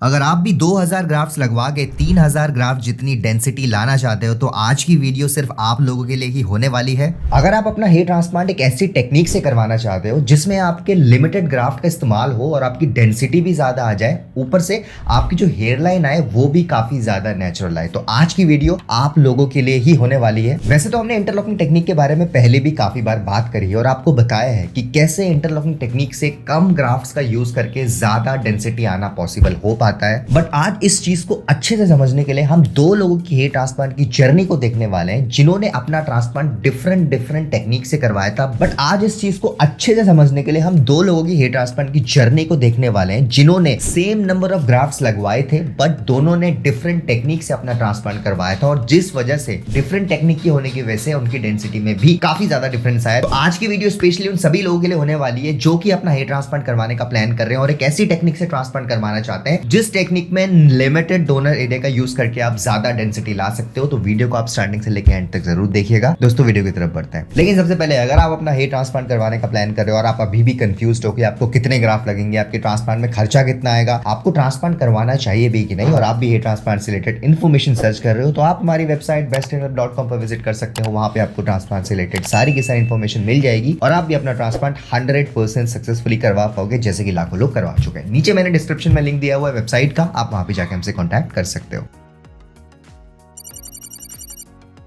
अगर आप भी 2000 ग्राफ्स लगवा के 3000 ग्राफ जितनी डेंसिटी लाना चाहते हो तो आज की वीडियो सिर्फ आप लोगों के लिए ही होने वाली है। अगर आप अपना हेयर ट्रांसप्लांट एक ऐसी टेक्निक से करवाना चाहते हो जिसमें आपके लिमिटेड ग्राफ्ट का इस्तेमाल हो और आपकी डेंसिटी भी ज्यादा आ जाए, ऊपर से आपकी जो हेयर लाइन आए वो भी काफी ज्यादा नेचुरल आए, तो आज की वीडियो आप लोगों के लिए ही होने वाली है। वैसे तो हमने इंटरलॉकिंग टेक्निक के बारे में पहले भी काफी बार बात करी है और आपको बताया है कि कैसे इंटरलॉकिंग टेक्निक से कम ग्राफ्ट्स का यूज करके ज्यादा डेंसिटी आना पॉसिबल हो पाता है। बट आज इस चीज को अच्छे से समझने के लिए हम दो लोगों की हेयर ट्रांसप्लांट की जर्नी को देखने वाले हैं जिन्होंने अपना ट्रांसप्लांट डिफरेंट टेक्निक से करवाया था। बट आज इस चीज को अच्छे से समझने के लिए हम दो लोगों की हेयर ट्रांसप्लांट की जर्नी को देखने वाले हैं जिन्होंने सेम नंबर ऑफ ग्राफ्ट्स लगवाए थे बट दोनों ने डिफरेंट टेक्निक से अपना ट्रांसप्लांट करवाया था, और जिस वजह से डिफरेंट टेक्निक की होने की वजह से उनकी डेंसिटी में भी काफी ज्यादा डिफरेंस आया। तो आज की वीडियो स्पेशली उन सभी लोगों के लिए होने वाली है जो कि अपना हेयर ट्रांसप्लांट करवाने का प्लान कर रहे हैं और एक ऐसी टेक्निक से ट्रांसप्लांट करवाना चाहते हैं जिस टेक्निक में लिमिटेड डोनर एरिया का यूज करके आप ज्यादा डेंसिटी ला सकते हो। तो वीडियो को आप स्टार्टिंग से लेकर एंड तक जरूर देखिएगा। दोस्तों वीडियो की तरफ बढ़ते हैं, लेकिन सबसे पहले अगर आप अपना हेयर ट्रांसप्लांट करवाने का प्लान कर रहे हो और आप अभी भी कंफ्यूज हो कि आपको कितने ग्राफ लगेंगे, आपके ट्रांसप्लांट में खर्चा कितना आएगा, आपको ट्रांसप्लांट करवाना चाहिए भी कि नहीं, और आप भी हेयर ट्रांसप्लांट से रिलेटेड इन्फॉर्मेशन सर्च कर रहे हो, तो आप हमारी वेबसाइट besthairweb.com पर विजिट कर सकते हो। वहां पे आपको ट्रांसप्लांट से रिलेटेड सारी की सारी इन्फॉर्मेशन मिल जाएगी और आप भी अपना ट्रांसप्लांट 100% सक्सेसफुली करवा पाओगे जैसे कि लाखों लोग करवा चुके हैं। नीचे मैंने डिस्क्रिप्शन में लिंक दिया हुआ है वेबसाइट का, आप वहां पे जाकर हमसे कॉन्टैक्ट कर सकते हो।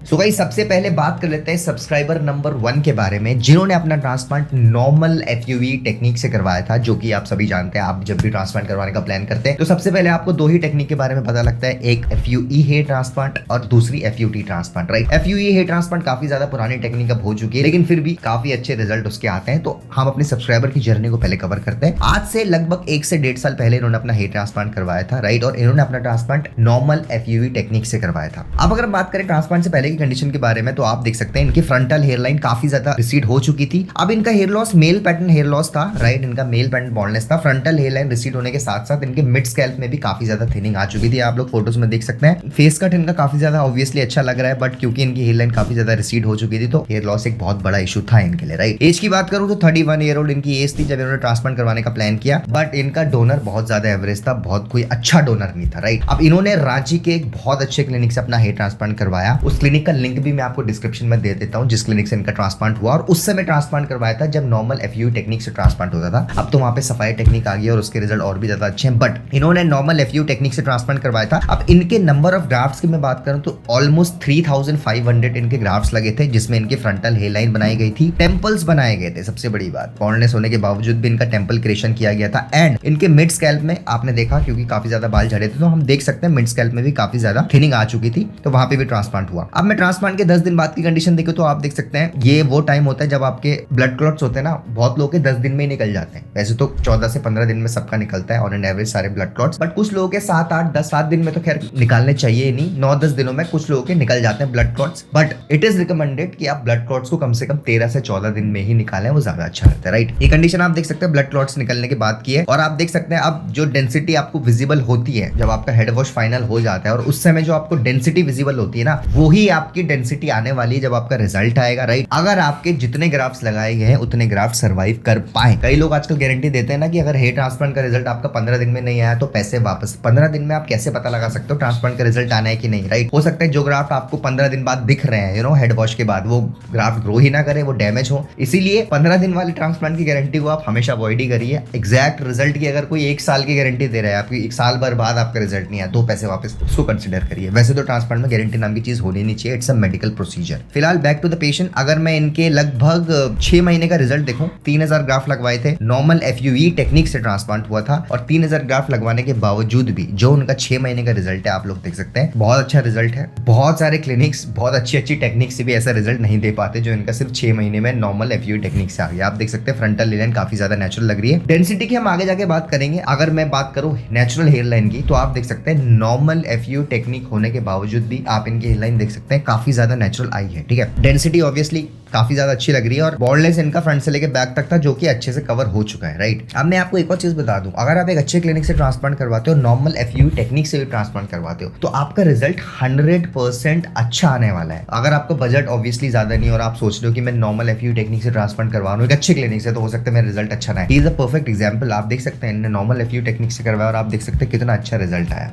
तो गाइस सबसे पहले बात कर लेते हैं सब्सक्राइबर नंबर 1 के बारे में जिन्होंने अपना ट्रांसप्लांट नॉर्मल एफयूई टेक्निक से करवाया था, जो कि आप सभी जानते हैं। आप जब भी ट्रांसप्लांट करवाने का प्लान करते हैं तो सबसे पहले आपको दो ही टेक्निक के बारे में पता लगता है, एक एफयूई हेयर ट्रांसप्लांट और दूसरी FUT transplant, right. FUE hair transplant काफी ज्यादा पुरानी टेक्निक अब हो चुकी है लेकिन फिर भी काफी अच्छे रिजल्ट उसके आते हैं। तो हम अपने सब्सक्राइबर की जर्नी को पहले कवर करते हैं। आज से लगभग 1 से 1.5 साल पहले इन्होंने अपना हेयर ट्रांसप्लांट करवाया था, राइट, और इन्होंने अपना ट्रांसप्लांट नॉर्मल एफयूई टेक्निक से करवाया था। अब अगर हम बात करें ट्रांसप्लांट से पहले की कंडीशन के बारे में तो आप देख सकते हैं इनकी फ्रंटल हेयर लाइन काफी ज्यादा रिसीड हो चुकी थी। अब इनका hair loss male pattern hair loss था, राइट, इनका मेल पैटर्न बॉल्डनेस था। फ्रंटल हेयर लाइन रिसीड होने के साथ साथ इनके मिड स्कैल्प में भी काफी ज्यादा थिनिंग आ चुकी थी। आप लोग फोटोज में देख सकते हैं फेस कट इनका काफी ज्यादा ऑब्वियसली अच्छा लग रहा है, बट क्योंकि इनकी हेयर लाइन काफी ज्यादा रिसीड हो चुकी थी तो हेयर लॉस एक बहुत बड़ा इशू था इनके लिए, राइट। एज की बात करूं तो 31 ईयर ओल्ड इनकी एज थी जब इन्होंने ट्रांसप्लांट करवाने का प्लान किया, बट इनका डोनर बहुत ज्यादा एवरेज था, बहुत कोई अच्छा डोनर नहीं था, राइट। अब इन्होंने रांची के एक बहुत अच्छे क्लिनिक से अपना हेयर ट्रांसप्लांट करवाया। उस क्लिनिक का लिंक भी मैं आपको डिस्क्रिप्शन में दे देता हूं जिस क्लिनिक से इनका ट्रांसप्लांट हुआ, और उस समय ट्रांसप्लांट करवाया था जब नॉर्मल एफयूई टेक्निक से ट्रांसप्लांट होता था। अब तो वहां पे सफाई टेक्निक आ गई और उसके रिजल्ट और भी ज्यादा अच्छे हैं, बट इन्होंने नॉर्मल एफयूई टेक्निक से ट्रांसप्लांट करवाया था। अब इनके नंबर ऑफ ग्राफ्ट्स की मैं बात करूं तो ऑलमोस्ट 3500 इनके ग्राफ्ट्स लगे थे जिसमें इनके फ्रंटल हेयर लाइन बनाई गई थी, टेंपल्स बनाए गए थे। सबसे बड़ी बात, बॉल्डनेस होने के बावजूद भी इनका टेंपल क्रिएशन किया गया था, एंड इनके मिड स्कैल्प में आपने देखा क्योंकि काफी ज्यादा बाल झड़े थे तो हम देख सकते हैं मिड स्कैल्प में भी काफी ज्यादा थिनिंग आ चुकी थी, तो वहां पे भी ट्रांसप्लांट हुआ। अब मैं ट्रांसप्लांट के 10 दिन बाद की कंडीशन देखो तो आप देख सकते हैं ये वो टाइम होता है जब आपके ब्लड क्लॉट्स होते हैं ना, बहुत लोगों के 10 दिन में ही निकल जाते हैं। वैसे तो 14 से 15 दिन में सबका निकलता है ऑन एन एवरेज सारे ब्लड क्लॉट्स, बट कुछ लोगों के 7, 8, 10, 7 दिन में तो खैर निकालने चाहिए ही नहीं, 9-10 दिनों में कुछ लोगों के निकल जाते हैं blood clots, but it is recommended कि आप ब्लड क्लॉट्स को कम से कम 13 से 14 दिन में ही निकालें, वो ज्यादा अच्छा रहता है, राइट। ये कंडीशन आप देख सकते हैं ब्लड क्लॉट्स निकलने के बाद की है, और आप देख सकते हैं अब जो डेंसिटी आपको विजिबल होती है जब आपका हेड वॉश फाइनल हो जाता है, और उस समय जो आपको डेंसिटी विजिबल होती है ना, वही आपकी डेंसिटी आने वाली है जब आपका रिजल्ट आएगा, राइट। अगर आपके जितने ग्राफ्स लगाए गए हैं उतने ग्राफ्ट सर्वाइव कर पाए। कई लोग आजकल गारंटी देते हैं ना कि अगर हेयर ट्रांसप्लांट का रिजल्ट आपका 15 दिन में नहीं आया तो पैसे वापस। 15 दिन में आप कैसे पता लगा सकते हो ट्रांसप्लांट का रिजल्ट आना है कि नहीं, राइट। हो सकता है जो ग्राफ्ट आपको 15 दिन बाद दिख रहे हैं, यू नो, हेड वॉश के बाद, वो ग्राफ्ट ग्रो ही ना करे, वो डैमेज हो। इसीलिए 15 दिन वाले ट्रांसप्लांट की गारंटी को आप हमेशा अवॉइड ही करिए। एग्जैक्ट रिजल्ट की अगर कोई 1 साल की गारंटी दे रहा है, आपकी 1 साल भर बाद आपका रिजल्ट नहीं आया तो पैसे वापस, उसको कंसिडर करिए। वैसे तो ट्रांसप्लांट में गारंटी नाम की चीज होनी नहीं चाहिए, इट्स अ मेडिकल प्रोसीजर। फिलहाल बैक टू द पेशेंट, अगर मैं इनके लगभग 6 महीने का रिजल्ट देखूं, 3000 ग्राफ लगवाए थे, नॉर्मल एफयूई टेक्निक से ट्रांसप्लांट हुआ था, और 3000 ग्राफ लगवाने के बावजूद भी जो उनका 6 महीने का रिजल्ट है आप लोग देख सकते हैं, बहुत अच्छा रिजल्ट है। बहुत सारे क्लिनिक्स बहुत अच्छी टेक्निक से भी ऐसा रिजल्ट नहीं दे पाते जो इनका सिर्फ 6 महीने में नॉर्मल एफयूई टेक्निक से आ गया। आप देख सकते हैं फ्रंटल हेयर लाइन काफी ज्यादा नेचुरल लग रही है। डेंसिटी की हम आगे जाके बात करेंगे। अगर मैं बात करूं नेचुरल हेयर लाइन की तो आप देख सकते हैं नॉर्मल एफयूई टेक्निक होने के बावजूद भी आप इनकी हेयर लाइन देख सकते हैं काफी ज्यादा नेचुरल आई है। ठीक है, डेंसिटी ऑब्वियसली काफी ज्यादा अच्छी लग रही है और बॉल्डनेस इनका फ्रंट से लेके बैक तक था जो कि अच्छे से कवर हो चुका है। राइट, अब मैं आपको एक और चीज बता दूं, अगर आप एक अच्छे क्लिनिक से ट्रांसप्लांट करवाते हो, नॉर्मल एफयू टेक्निक से भी ट्रांसप्लांट करवाते हो, तो आपका रिजल्ट 100% अच्छा आने वाला है। अगर आपका बजट ऑब्वियसली ज्यादा नहीं और आप सोच रहे हो कि मैं नॉर्मल एफयू टेक्निक से ट्रांसप्लांट करवा रहा हूं एक अच्छे क्लिनिक से, तो हो सकता है मेरा रिजल्ट अच्छा ना है। Is a perfect example. आप देख सकते हैं नॉर्मल एफयू टेक्निक से करवाया और आप देख सकते हैं कितना अच्छा रिजल्ट आया।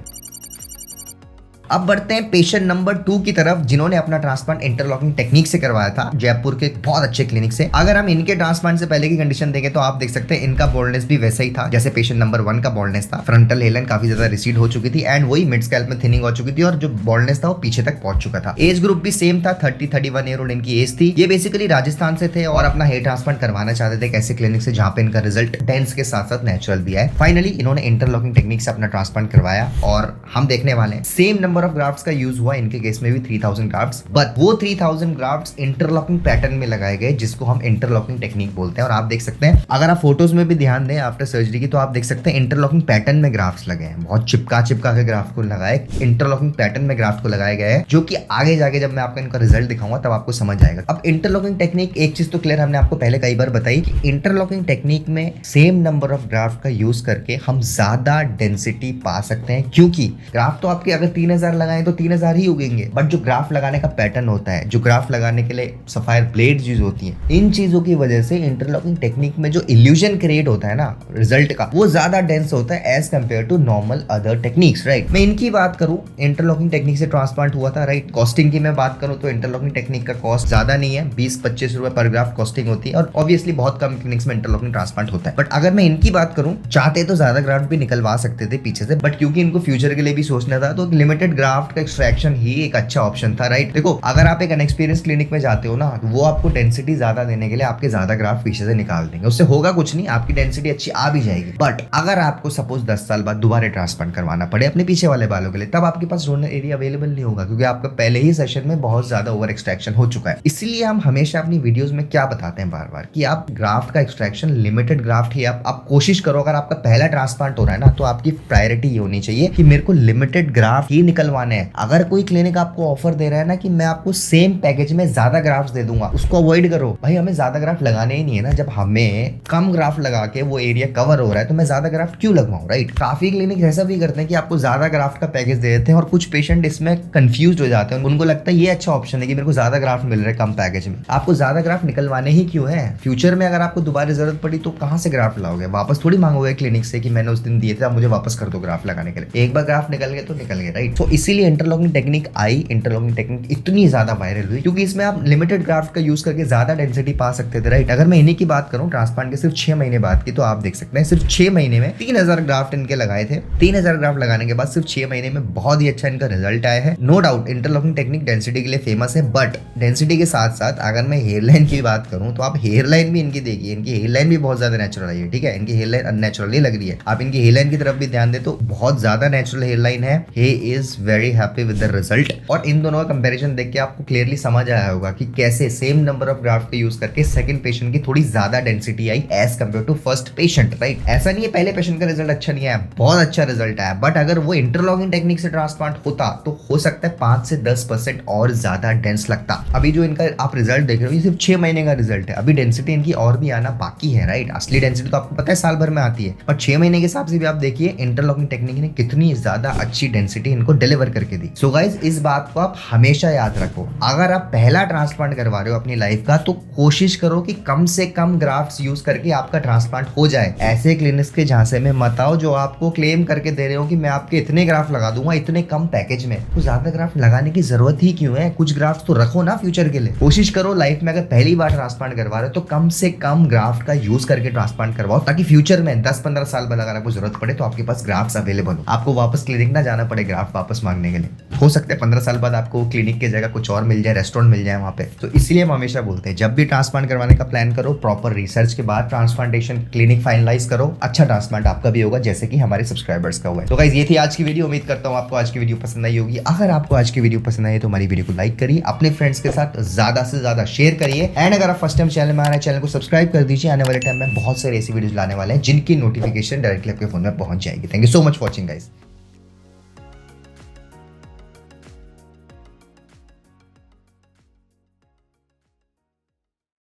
अब बढ़ते हैं पेशेंट नंबर 2 की तरफ, जिन्होंने अपना ट्रांसप्लांट इंटरलॉकिंग टेक्निक से करवाया था जयपुर के बहुत अच्छे क्लिनिक से। अगर हम इनके ट्रांसप्लांट से पहले की कंडीशन देखें तो आप देख सकते हैं इनका बोल्डनेस भी वैसा ही था जैसे पेशेंट नंबर 1 का बोल्डनेस था। फ्रंटल हेयरलाइन काफी ज्यादा रिसीड हो चुकी थी एंड वही मिड स्कैल्प में थिनिंग हो चुकी थी और जो बोल्डनेस था वो पीछे तक पहुंच चुका था। एज ग्रुप भी सेम था, 30-31 ईयर ओल्ड इनकी एज थी। ये बेसिकली राजस्थान से थे और अपना हेयर ट्रांसप्लांट करवाना चाहते थे एक ऐसे क्लिनिक से जहां पे इनका रिजल्ट डेंस के साथ साथ नेचुरल भी है। फाइनली इन्होंने इंटरलॉकिंग टेक्निक से अपना ट्रांसप्लांट करवाया और हम देखने वाले हैं सेम नंबर ऑफ ग्राफ्ट्स का यूज हुआ इनके केस में भी 3000 ग्राफ्ट्स, बट वो 3000 ग्राफ्ट्स इंटरलॉकिंग पैटर्न में लगाए गए जिसको हम इंटरलॉकिंग टेक्निक बोलते हैं। और आप देख सकते हैं अगर आप फोटोज में भी ध्यान दें आफ्टर सर्जरी की, तो आप देख सकते हैं इंटरलॉकिंग पैटर्न में ग्राफ्ट्स लगे हैं। बहुत चिपका के ग्राफ को लगाए, इंटरलॉकिंग पैटर्न में ग्राफ्ट को लगाया गया है, जो कि आगे जाके जब मैं आपको इनका रिजल्ट दिखाऊंगा तब आपको समझ आएगा। अब इंटरलॉकिंग टेक्निक, एक चीज तो क्लियर हमने आपको पहले कई बार बताई कि इंटरलॉकिंग टेक्निक में सेम नंबर ऑफ ग्राफ्ट का यूज करके हम ज्यादा डेंसिटी पा सकते हैं, क्योंकि ग्राफ्ट तो आपके अगर 3000 लगाएं तो 3000 ही उगेंगे, बट जो ग्राफ लगाने का पैटर्न होता है, जो ग्राफ लगाने के लिए सफायर ब्लेड्स यूज होती हैं, इन चीजों की वजह से इंटरलॉकिंग टेक्निक में जो इल्यूजन क्रिएट होता है ना रिजल्ट का, वो ज्यादा डेंस होता है as compare to normal other techniques. Right, मैं इनकी बात करूं, इंटरलॉकिंग टेक्निक से ट्रांसप्लांट हुआ था। राइट, कॉस्टिंग की मैं बात करूं तो इंटरलॉकिंग टेक्निक का कॉस्ट ज्यादा नहीं है, 20-25 रुपए पर ग्राफ कॉस्टिंग होती है और ऑब्वियसली बहुत कम क्लिनिक्स में इंटरलॉकिंग ट्रांसप्लांट होता है। बट अगर मैं इनकी बात करूं, चाहते तो ज्यादा ग्राफ्ट भी निकलवा सकते थे पीछे से, बट क्योंकि इनको फ्यूचर के लिए भी सोचना था तो लिमिटेड ग्राफ्ट का एक्सट्रैक्शन ही एक अच्छा ऑप्शन था। राइट, देखो अगर आप एक अनएक्सपीरियंस क्लिनिक में जाते हो ना, वो आपको डेंसिटी ज्यादा देने के लिए आपके ज्यादा ग्राफ पीछे से निकाल देंगे, उससे होगा कुछ नहीं, आपकी डेंसिटी अच्छी आ भी जाएगी। बट अगर आपको सपोज 10 साल बाद दोबारा ट्रांसप्लांट करवाना पड़े अपने पीछे वाले बालों के लिए, तब आपके पास डोनर एरिया अवेलेबल नहीं होगा, क्योंकि आपका पहले ही सेशन में बहुत ज्यादा ओवर एक्सट्रैक्शन हो चुका है। इसीलिए हम हमेशा अपनी वीडियोस में क्या बताते हैं बार बार कि आप ग्राफ्ट का एक्सट्रैक्शन लिमिटेड ग्राफ्ट ही आप कोशिश करो। अगर आपका पहला ट्रांसप्लांट हो रहा है ना, तो आपकी प्रायोरिटी ये होनी चाहिए कि मेरे को लिमिटेड ग्राफ्ट ही निकलवाने हैं। अगर कोई क्लिनिक आपको ऑफर दे रहा है ना कि मैं आपको सेम पैकेज में ज्यादा ग्राफ्स दे दूंगा, उसको अवॉइड करो। भाई हमें ज्यादा ग्राफ लगाने ही नहीं है ना, जब हमें कम ग्राफ लगा के वो एरिया कवर हो रहा है तो मैं ज्यादा ग्राफ्ट क्यों लगवाऊं। राइट, काफी क्लिनिक ऐसा भी करते हैं कि आपको ज्यादा ग्राफ्ट का पैकेज दे देते हैं और कुछ पेशेंट इसमें कंफ्यूज हो जाते हैं, उनको लगता है ये अच्छा ऑप्शन है कि मेरे को ज्यादा ग्राफ्ट मिल रहा है कम पैकेज में। आपको ज्यादा ग्राफ्ट निकलवाने ही क्यों है? फ्यूचर में अगर आपको दोबारा जरूरत पड़ी तो कहां से ग्राफ्ट लाओगे? वापस थोड़ी मांगोगे क्लिनिक से कि मैंने उस दिन दिए थे आप मुझे वापस कर दो ग्राफ्ट लगाने के लिए। एक बार ग्राफ्ट निकल गए तो निकल गए। राइट, तो इसीलिए इंटरलॉकिंग टेक्निक आई। इंटरलॉकिंग टेक्निक इतनी ज्यादा वायरल हुई क्योंकि इसमें आप लिमिटेड ग्राफ्ट का यूज करके ज्यादा डेंसिटी पा सकते थे। राइट, अगर मैं इन्हीं की बात करूं ट्रांसप्लांट के सिर्फ 6 महीने बाद की, तो आप देख सकते हैं सिर्फ 6 महीने में 3000 ग्राफ्ट इनके लगाए थे। 3000 ग्राफ्ट लगाने के बाद सिर्फ 6 महीने में बहुत ही अच्छा इनका रिजल्ट आया है। No doubt interlocking technique density के लिए फेमस है, बट डेंसिटी के साथ साथ अगर मैं हेयरलाइन की बात करूं तो आप हेयरलाइन भी इनकी देखिए, इनकी हेयरलाइन भी बहुत ज्यादा नेचुरल आई है। ठीक है, इनकी हेयरलाइन अननेचुरली लग रही है। आप इनकी हेयरलाइन की तरफ भी ध्यान दे तो बहुत ज्यादा नेचुरल हेयरलाइन है। He is very happy with the result. और इन दोनों का कंपैरिजन देख के आपको क्लियरली समझ आया होगा कि कैसे सेम नंबर ऑफ ग्राफ्ट का यूज करके सेकंड पेशेंट की थोड़ी ज्यादा डेंसिटी आई as compare to first patient. Right, ऐसा नहीं है पहले पेशेंट का रिजल्ट अच्छा नहीं आया, बहुत अच्छा रिजल्ट आया, बट अगर वो इंटरलॉकिंग टेक्निक से ट्रांसप्लांट होता तो हो सकता है 5 से 10% और ज्यादा डेंस लगता। अभी जो इनका आप रिजल्ट देख रहे हो ये सिर्फ 6 महीने का रिजल्ट है, अभी डेंसिटी इनकी और भी आना बाकी है। राइट, असली डेंसिटी तो आपको पता है साल भर में आती है, पर 6 महीने के हिसाब से भी आप देखिए इंटरलॉकिंग टेक्निक ने कितनी ज्यादा अच्छी डेंसिटी इनको डिलीवर करके दी। सो गाइस, इस बात को आप हमेशा याद रखो, अगर आप पहला ट्रांसप्लांट करवा रहे हो अपनी लाइफ का तो कोशिश करो कि कम से कम ग्राफ्ट्स यूज करके आपका ट्रांसप्लांट हो जाए। ऐसे क्लिनिक्स के झांसे में मत आओ जो आपको क्लेम करके दे रहे हो कि मैं आपके इतने ग्राफ्ट लगा दूंगा इतने कम पैकेज में। तो ज्यादा ग्राफ्ट लगाने की जरूरत ही क्यों है? कुछ ग्राफ्ट तो रखो ना फ्यूचर के लिए। कोशिश करो लाइफ में अगर पहली बार ट्रांसप्लांट करवा रहे हो तो कम से कम ग्राफ्ट का यूज करके ट्रांसप्लांट करवाओ, ताकि फ्यूचर में 10-15 साल बाद अगर आपको जरूरत पड़े तो आपके पास ग्राफ्ट अवेलेबल हो, आपको वापस क्लिनिक ना जाना पड़े ग्राफ्ट वापस मांगने के लिए। हो सकता है 15 साल बाद आपको क्लिनिक की जगह कुछ और मिल जाए, रेस्टोरेंट मिल जाए वहां पे। तो इसलिए हम हमेशा बोलते हैं जब भी ट्रांसप्लांट करवाने का प्लान करो, प्रॉपर रिसर्च के बाद ट्रांसप्लांटेशन क्लिनिक फाइनलाइज करो, अच्छा ट्रांसप्लांट आपका भी होगा जैसे कि हमारे सब्सक्राइबर्स का हुआ है। तो गाइस, ये थी आज की वीडियो। उम्मीद करता हूं आपको आज की वीडियो पसंद आई होगी। अगर आपको आज की वीडियो पसंद आई तो हमारी वीडियो को लाइक करिए, अपने फ्रेंड्स के साथ ज्यादा से ज्यादा शेयर करिए, एंड अगर आप फर्स्ट टाइम चैनल में आ रहे हैं चैनल को सब्सक्राइब कर दीजिए। आने वाले टाइम में बहुत सारे ऐसी वीडियोस लाने वाले हैं जिनकी नोटिफिकेशन डायरेक्टली आपके फोन में पहुंच जाएगी। Thank you so much for watching guys.